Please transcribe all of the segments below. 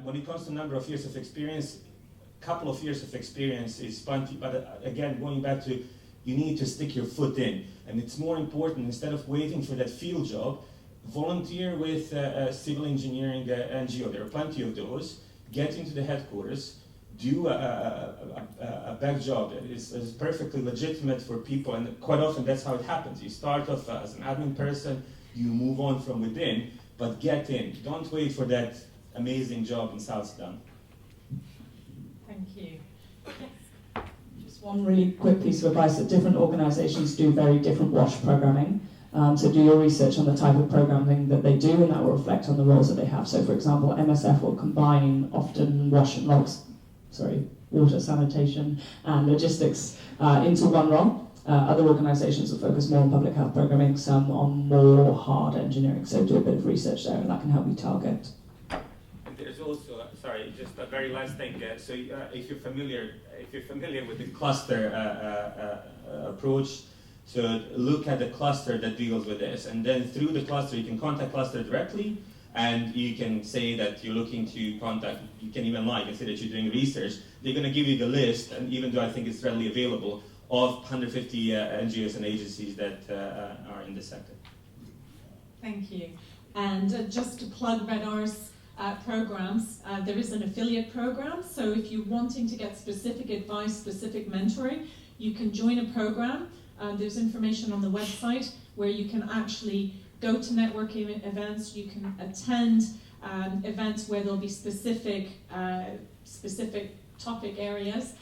When it comes to number of years of experience, couple of years of experience is plenty, but again, going back to, you need to stick your foot in. And it's more important, instead of waiting for that field job, volunteer with a civil engineering NGO. There are plenty of those. Get into the headquarters, do a back job. It's perfectly legitimate for people, and quite often that's how it happens. You start off as an admin person, you move on from within, but get in. Don't wait for that amazing job in South Sudan. Thank you. Just one really quick piece of advice, that different organisations do very different WASH programming. So do your research on the type of programming that they do, and that will reflect on the roles that they have. So for example, MSF will combine often water, sanitation and logistics into one role. Other organisations will focus more on public health programming, some on more hard engineering. So do a bit of research there, and that can help you target. There's also, just a very last thing. So if you're familiar with the cluster approach, so look at the cluster that deals with this, and then through the cluster you can contact cluster directly, and you can say that you're looking to contact. You can even lie and say that you're doing research. They're going to give you the list, and even though I think it's readily available, of 150 NGOs and agencies that are in this sector. Thank you. And just to plug Redar's programs, there is an affiliate program, so if you're wanting to get specific advice, specific mentoring, you can join a program. There's information on the website where you can actually go to networking events, you can attend events where there'll be specific topic areas.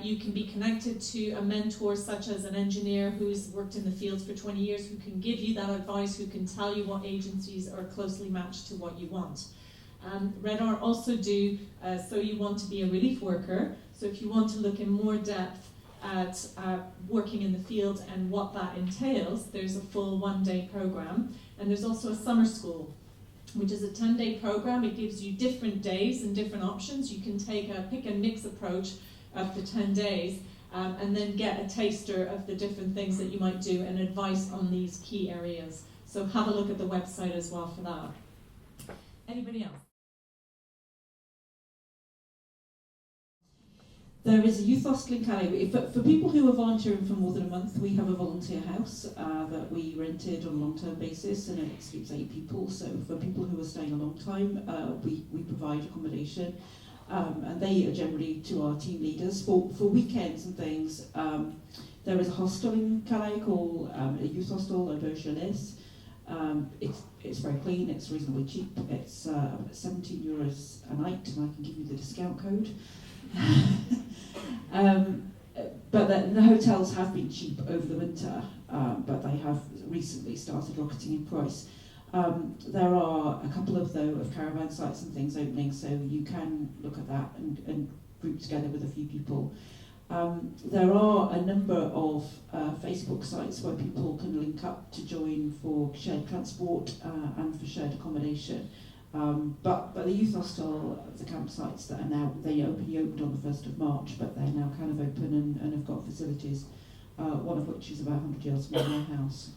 You can be connected to a mentor such as an engineer who's worked in the fields for 20 years, who can give you that advice, who can tell you what agencies are closely matched to what you want. Redar also do So You Want to Be a Relief Worker. So if you want to look in more depth at working in the field and what that entails, there's a full one-day program. And there's also a summer school, which is a 10-day program. It gives you different days and different options. You can take a pick and mix approach of the 10 days and then get a taster of the different things that you might do and advice on these key areas. So have a look at the website as well for that. Anybody else? There is a youth hostel in Calais. For people who are volunteering for more than a month, we have a volunteer house that we rented on a long-term basis, and it sleeps 8 people. So for people who are staying a long time, we provide accommodation, and they are generally to our team leaders. For weekends and things, there is a hostel in Calais called a youth hostel, a Bergelis. It's very clean, it's reasonably cheap. It's €17 a night, and I can give you the discount code. But the hotels have been cheap over the winter, but they have recently started rocketing in price. There are a couple of caravan sites and things opening, so you can look at that and group together with a few people. There are a number of Facebook sites where people can link up to join for shared transport and for shared accommodation. But the youth hostel, the campsites that are now, they opened on the 1st of March, but they're now kind of open and have got facilities, one of which is about 100 yards from my house.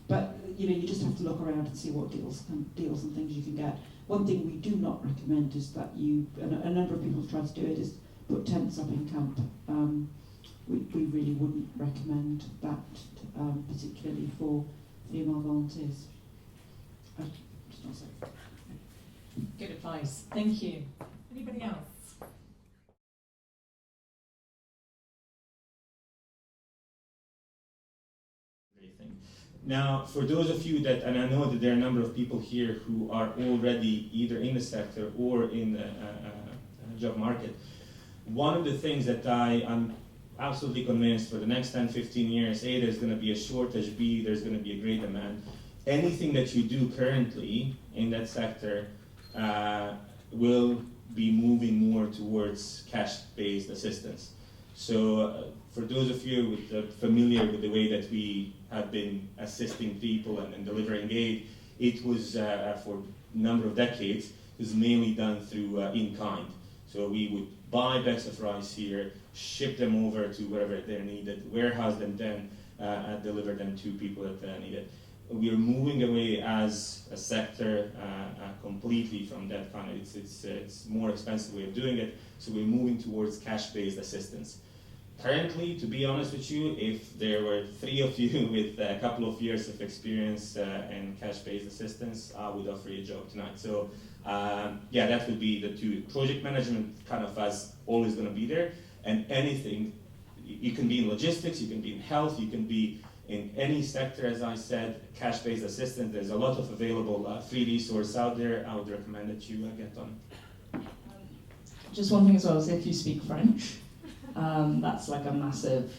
But you just have to look around and see what deals and things you can get. One thing we do not recommend is that a number of people have tried to do it, is put tents up in camp. We really wouldn't recommend that, particularly for female volunteers. Just not safe. Good advice. Thank you. Anybody else? Now, for those of you that, and I know that there are a number of people here who are already either in the sector or in the job market, one of the things that I'm absolutely convinced for the next 10, 15 years, A, there's going to be a shortage, B, there's going to be a great demand. Anything that you do currently in that sector will be moving more towards cash-based assistance. So for those of you familiar with the way that we have been assisting people and delivering aid, it was for a number of decades, it was mainly done through in-kind. So we would buy bags of rice here, ship them over to wherever they're needed, warehouse them, then deliver them to people that need it. we're moving away as a sector completely from that kind of, it's more expensive way of doing it, so we're moving towards cash-based assistance. Currently, to be honest with you, if there were 3 of you with a couple of years of experience in cash-based assistance, I would offer you a job tonight. So yeah, that would be the 2. Project management kind of as always going to be there, and anything, you can be in logistics, you can be in health, you can be in any sector, as I said, cash-based assistance. There's a lot of available free resource out there. I would recommend that you get on. Just one thing as well is if you speak French, that's like a massive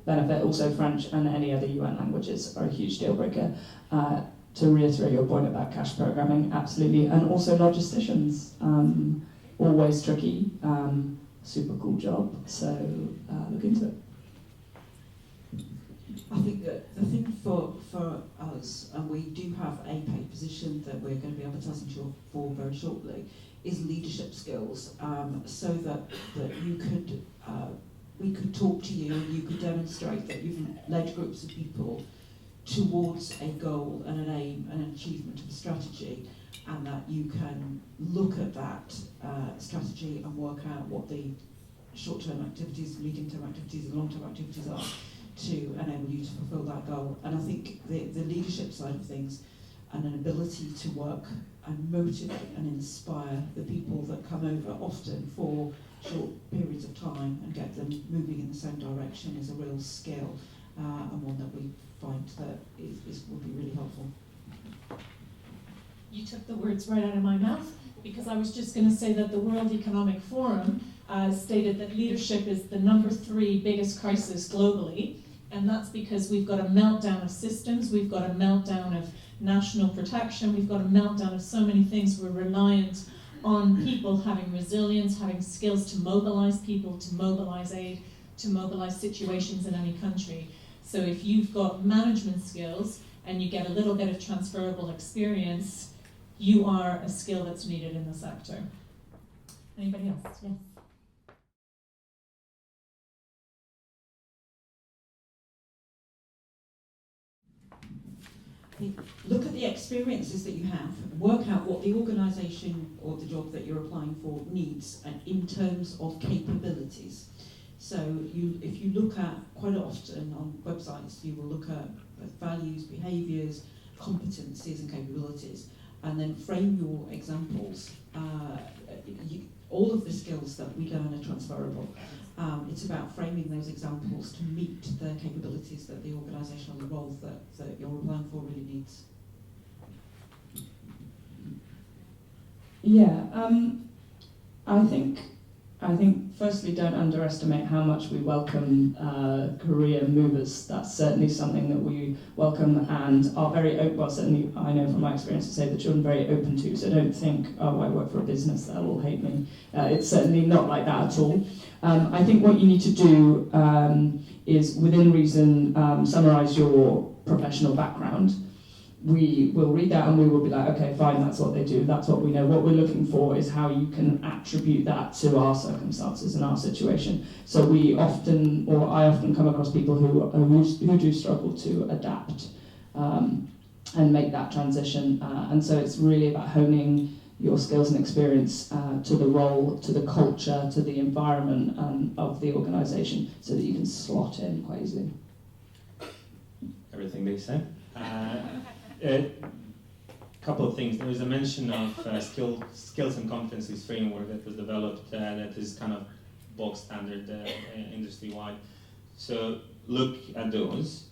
benefit. Also French and any other UN languages are a huge deal breaker. To reiterate your point about cash programming, absolutely. And also logisticians, always tricky, super cool job, so look into it. I think that the thing for us, and we do have a paid position that we're going to be advertising for very shortly, is leadership skills, so that you could, we could talk to you and you could demonstrate that you've led groups of people towards a goal and an aim and an achievement of a strategy, and that you can look at that strategy and work out what the short-term activities, medium-term activities and long-term activities are to enable you to fulfil that goal. And I think the leadership side of things and an ability to work and motivate and inspire the people that come over, often for short periods of time, and get them moving in the same direction is a real skill, and one that we find that would be really helpful. You took the words right out of my mouth, because I was just going to say that the World Economic Forum stated that leadership is the #3 biggest crisis globally, and that's because we've got a meltdown of systems, we've got a meltdown of national protection, we've got a meltdown of so many things. We're reliant on people having resilience, having skills to mobilize people, to mobilize aid, to mobilize situations in any country. So if you've got management skills and you get a little bit of transferable experience, you are a skill that's needed in the sector. Anybody else? Yes. Look at the experiences that you have, work out what the organisation or the job that you're applying for needs in terms of capabilities. So if you look at, quite often on websites, you will look at values, behaviours, competencies and capabilities, and then frame your examples. All of the skills that we learn are transferable. It's about framing those examples to meet the capabilities that the organisation or the role that you're applying for really needs. Yeah, I think firstly, don't underestimate how much we welcome career movers. That's certainly something that we welcome and are very open, well, certainly I know from my experience to say the children are very open to, so don't think, oh, I work for a business, they'll all hate me. It's certainly not like that at all. I think what you need to do is, within reason, summarise your professional background. We will read that and we will be like, okay, fine, that's what they do, that's what we know. What we're looking for is how you can attribute that to our circumstances and our situation. So we often, or I often come across people who do struggle to adapt and make that transition. And so it's really about honing your skills and experience to the role, to the culture, to the environment of the organisation, so that you can slot in quite easily. Everything they said. A couple of things. There was a mention of skills and competencies framework that was developed that is kind of bog standard industry-wide. So look at those.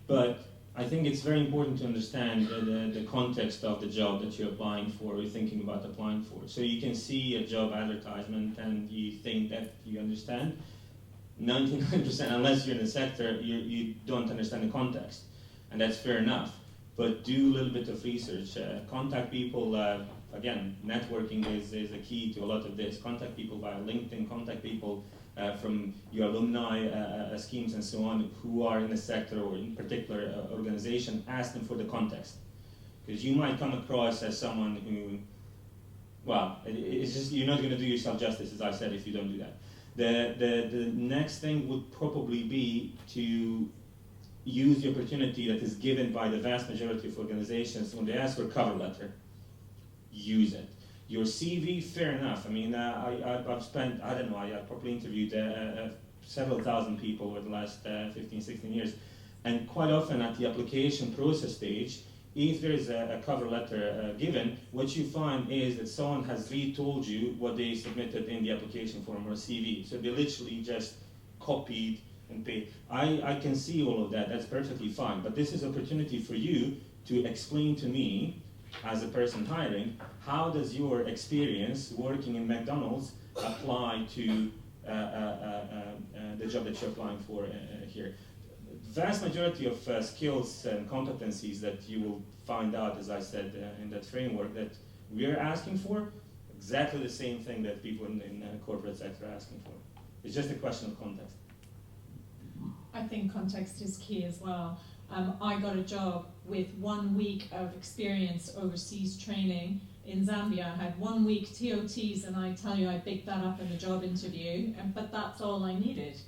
But I think it's very important to understand the context of the job that you're applying for or you're thinking about applying for. So you can see a job advertisement and you think that you understand. 99%, unless you're in the sector, you don't understand the context. And that's fair enough. But do a little bit of research. Contact people, again, networking is a key to a lot of this. Contact people via LinkedIn, contact people from your alumni schemes and so on who are in the sector or in particular organization. Ask them for the context. Because you might come across as someone who, well, it's just, you're not going to do yourself justice, as I said, if you don't do that. The next thing would probably be to use the opportunity that is given by the vast majority of organizations when they ask for a cover letter. Use it. Your CV, fair enough. I mean, I've spent, I don't know, I probably interviewed several thousand people over the last 15, 16 years. And quite often at the application process stage, if there is a cover letter given, what you find is that someone has retold you what they submitted in the application form or CV. So they literally just copied and pasted. I can see all of that, that's perfectly fine. But this is an opportunity for you to explain to me, as a person hiring, how does your experience working in McDonald's apply to the job that you're applying for here. The vast majority of skills and competencies that you will find out, as I said, in that framework that we're asking for, exactly the same thing that people in the corporate sector are asking for. It's just a question of context. I think context is key as well. I got a job with 1 week of experience overseas training in Zambia. I had 1 week TOTs, and I tell you, I picked that up in the job interview, but that's all I needed.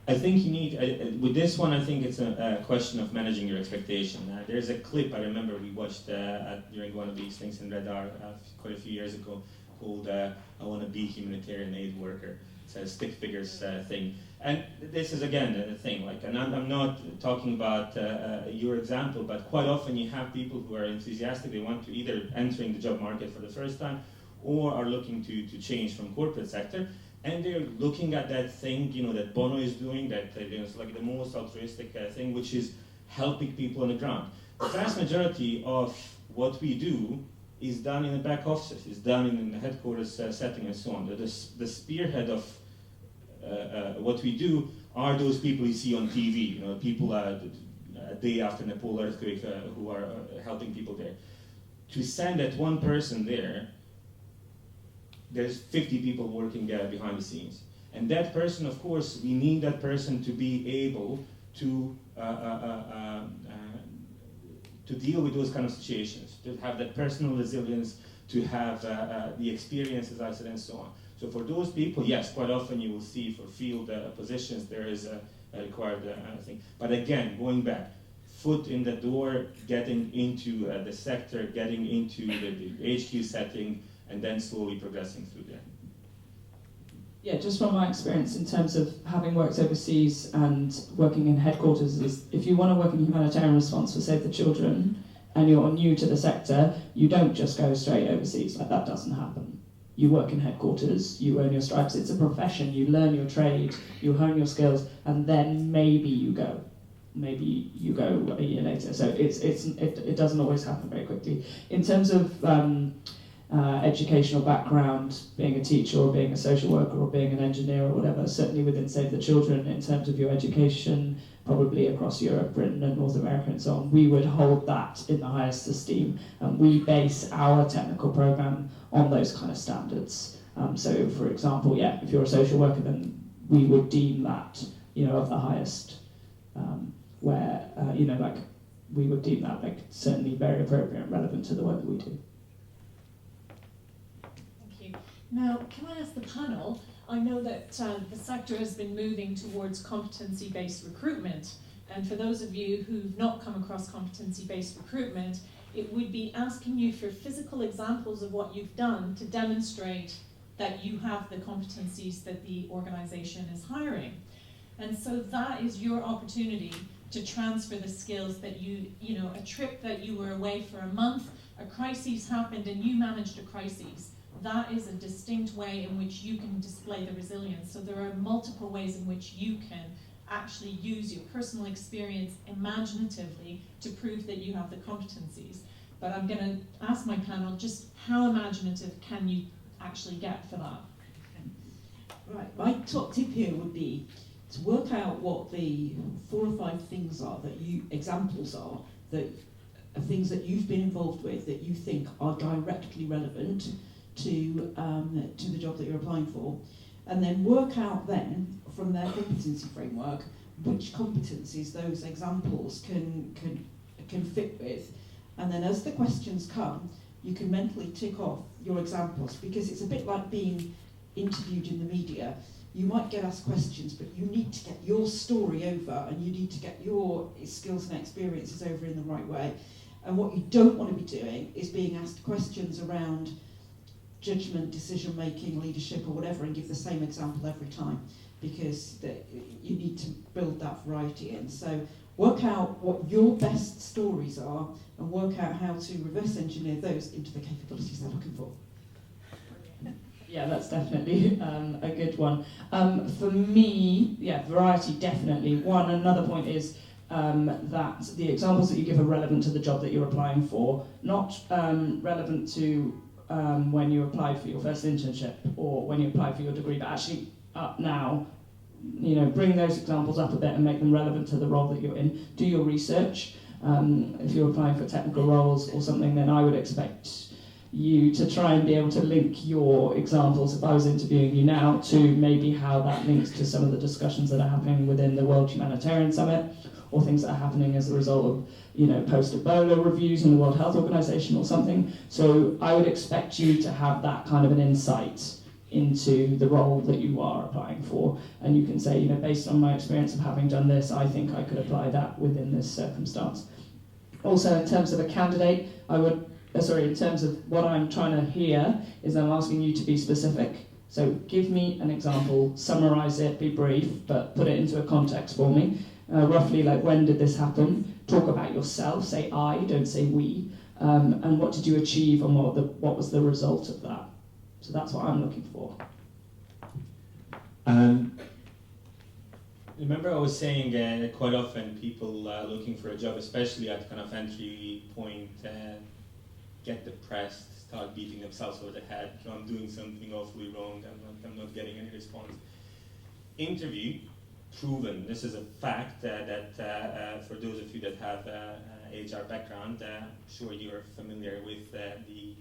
I think you need, with this one, I think it's a question of managing your expectation. There's a clip I remember we watched during one of these things in Radar quite a few years ago called I Want to Be Humanitarian Aid Worker. It's a stick figures thing. And this is again the thing, like, and I'm not talking about your example, but quite often you have people who are enthusiastic, they want to either entering the job market for the first time or are looking to change from corporate sector. And they're looking at that thing, you know, that Bono is doing, that it's like the most altruistic thing, which is helping people on the ground. The vast majority of what we do is done in the back offices, is done in the headquarters setting and so on. The spearhead of what we do are those people you see on TV, you know, people a day after Nepal earthquake who are helping people there. To send that one person there, there's 50 people working behind the scenes. And that person, of course, we need that person to be able to deal with those kind of situations, to have that personal resilience, to have the experience, as I said, and so on. So for those people, yes, quite often you will see for field positions, there is a required thing. But again, going back, foot in the door, getting into the sector, getting into the HQ setting, and then slowly progressing through there. Yeah, just from my experience in terms of having worked overseas and working in headquarters, is if you want to work in humanitarian response for Save the Children and you're new to the sector, you don't just go straight overseas. Like, that doesn't happen. You work in headquarters, you earn your stripes, it's a profession, you learn your trade, you hone your skills, and then maybe you go. Maybe you go a year later. So it doesn't always happen very quickly. In terms of educational background, being a teacher or being a social worker or being an engineer or whatever, certainly within Save the Children, in terms of your education, probably across Europe, Britain and North America and so on, we would hold that in the highest esteem. And we base our technical program on those kind of standards. So for example, yeah, if you're a social worker, then we would deem that, you know, of the highest, where, you know, like, we would deem that like certainly very appropriate and relevant to the work that we do. Now, can I ask the panel, I know that the sector has been moving towards competency-based recruitment, and for those of you who've not come across competency-based recruitment, it would be asking you for physical examples of what you've done to demonstrate that you have the competencies that the organisation is hiring. And so that is your opportunity to transfer the skills that you know, a trip that you were away for a month, a crisis happened and you managed a crisis. That is a distinct way in which you can display the resilience. So there are multiple ways in which you can actually use your personal experience imaginatively to prove that you have the competencies. But I'm going to ask my panel, just how imaginative can you actually get for that? Right, my top tip here would be to work out what the 4 or 5 things are that examples are, that are things that you've been involved with that you think are directly relevant to the job that you're applying for, and then work out then from their competency framework which competencies those examples can fit with, and then as the questions come, you can mentally tick off your examples, because it's a bit like being interviewed in the media. You might get asked questions, but you need to get your story over, and you need to get your skills and experiences over in the right way. And what you don't want to be doing is being asked questions around judgment, decision making, leadership or whatever, and give the same example every time, because you need to build that variety in. So work out what your best stories are and work out how to reverse engineer those into the capabilities they're looking for. Yeah, that's definitely a good one. For me, yeah, variety definitely. Another point is that the examples that you give are relevant to the job that you're applying for, not relevant to when you applied for your first internship or when you applied for your degree, but actually up now. You know, bring those examples up a bit and make them relevant to the role that you're in. Do your research. If you're applying for technical roles or something, then I would expect you to try and be able to link your examples, if I was interviewing you now, to maybe how that links to some of the discussions that are happening within the World Humanitarian Summit, or things that are happening as a result of, you know, post-Ebola reviews in the World Health Organization or something. So I would expect you to have that kind of an insight into the role that you are applying for, and you can say, you know, based on my experience of having done this, I think I could apply that within this circumstance. Also, in terms of a candidate, in terms of what I'm trying to hear, is I'm asking you to be specific. So give me an example, summarize it, be brief, but put it into a context for me. Roughly, like, when did this happen? Talk about yourself, say I, don't say we. And what did you achieve, and what was the result of that? So that's what I'm looking for. Remember I was saying quite often people looking for a job, especially at kind of entry point, get depressed, start beating themselves over the head. I'm doing something awfully wrong, I'm not getting any response. Interview, proven. This is a fact that for those of you that have HR background, I'm sure you're familiar with the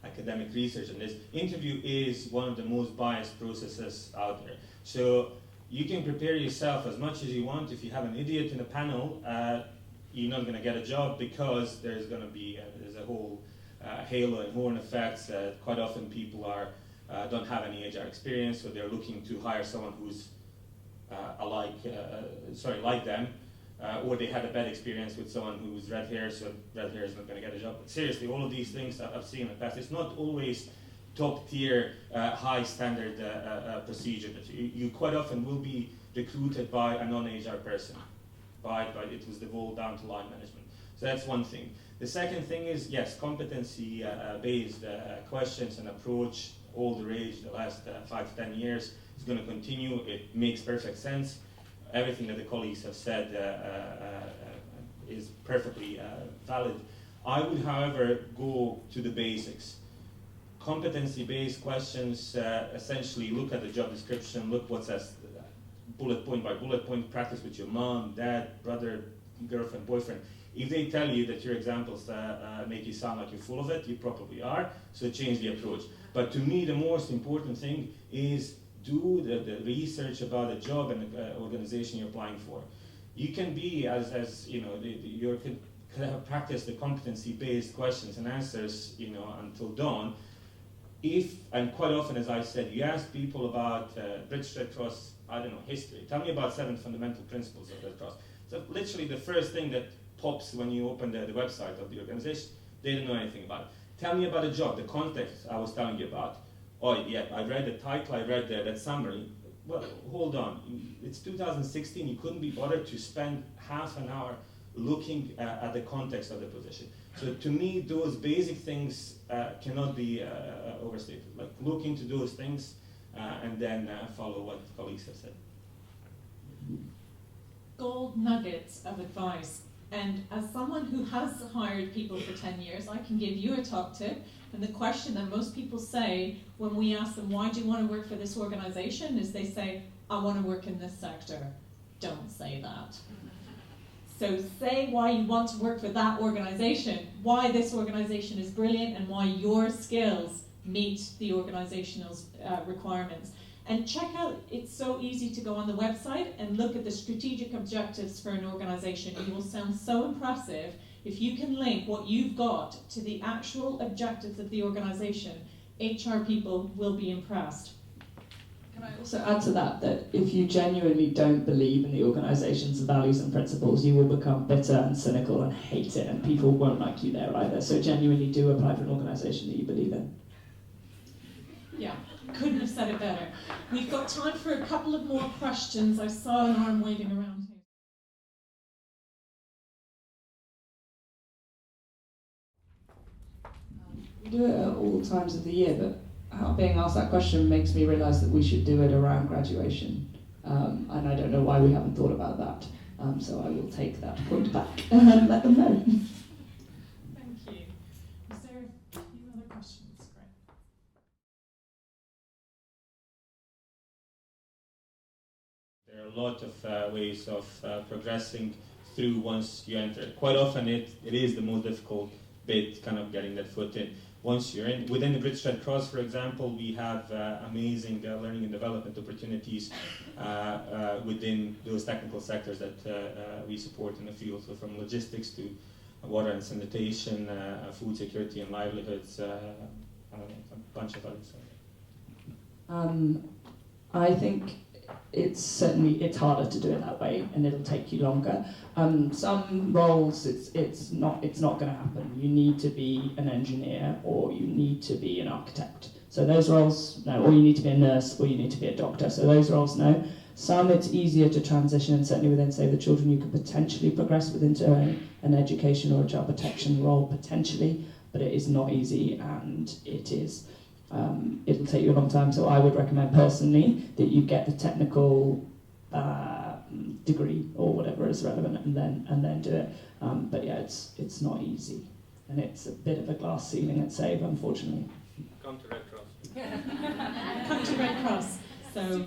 academic research on this. Interview is one of the most biased processes out there. So you can prepare yourself as much as you want. If you have an idiot in a panel, you're not going to get a job, because there's going to be there's a whole halo and horn effects. Quite often people don't have any HR experience, so they're looking to hire someone who's like them, or they had a bad experience with someone who's red hair, so red hair is not going to get a job. But seriously, all of these things I've seen in the past. It's not always top tier, high standard procedure. But you quite often will be recruited by a non-HR person. It was devolved down to line management. So that's one thing. The second thing is, yes, competency-based questions and approach, all the rage the last 5 to 10 years. It's going to continue. It makes perfect sense. Everything that the colleagues have said is perfectly valid. I would, however, go to the basics. Competency-based questions, essentially look at the job description, look what says bullet point by bullet point, practice with your mom, dad, brother, girlfriend, boyfriend. If they tell you that your examples make you sound like you're full of it, you probably are, so change the approach. But to me, the most important thing is do the research about the job and the organization you're applying for. You can be, as you know, you can have practiced the competency-based questions and answers, you know, until dawn. And quite often, as I said, you ask people about British Red Cross, I don't know, history. Tell me about 7 fundamental principles of Red Cross. So literally the first thing that pops when you open the website of the organization, they don't know anything about it. Tell me about the job, the context I was telling you about. Oh yeah, I read the title, I read that summary. Well, hold on, it's 2016, you couldn't be bothered to spend half an hour looking at the context of the position. So to me, those basic things cannot be overstated. Like, look into those things and then follow what colleagues have said. Gold nuggets of advice. And as someone who has hired people for 10 years, I can give you a top tip. And the question that most people say when we ask them, why do you want to work for this organization, is they say, I want to work in this sector. Don't say that. So say why you want to work for that organization, why this organization is brilliant, and why your skills meet the organizational requirements. And check out, it's so easy to go on the website and look at the strategic objectives for an organization. You will sound so impressive If you can link what you've got to the actual objectives of the organisation, HR people will be impressed. Can I also add to that, that if you genuinely don't believe in the organisation's values and principles, you will become bitter and cynical and hate it, and people won't like you there either. So genuinely do apply for an organisation that you believe in. Yeah, couldn't have said it better. We've got time for a couple of more questions. I saw an arm waving around here. We do it at all times of the year, but being asked that question makes me realise that we should do it around graduation. And I don't know why we haven't thought about that. So I will take that point back and let them know. Thank you. Is there a few other questions? Great. There are a lot of ways of progressing through once you enter. Quite often it is the most difficult bit, kind of getting that foot in. Once you're in, within the British Red Cross, for example, we have amazing learning and development opportunities within those technical sectors that we support in the field. So from logistics to water and sanitation, food security and livelihoods, a bunch of others. I think it's harder to do it that way, and it'll take you longer. Some roles, it's not going to happen. You need to be an engineer, or you need to be an architect. So those roles, no. Or you need to be a nurse, or you need to be a doctor. So those roles, no. Some, it's easier to transition, and certainly within Save the Children, you could potentially progress into an education or a child protection role, potentially, but it is not easy, and it'll take you a long time. So I would recommend personally that you get the technical degree or whatever is relevant, and then do it. But yeah, it's not easy, and it's a bit of a glass ceiling at Save, unfortunately. Come to Red Cross. Come to Red Cross. So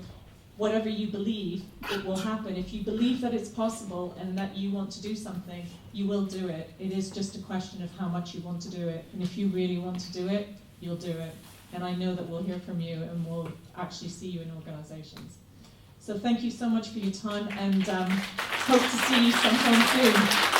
whatever you believe, it will happen. If you believe that it's possible and that you want to do something, you will do it. It is just a question of how much you want to do it. And if you really want to do it, you'll do it. And I know that we'll hear from you, and we'll actually see you in organisations. So thank you so much for your time, and hope to see you sometime soon.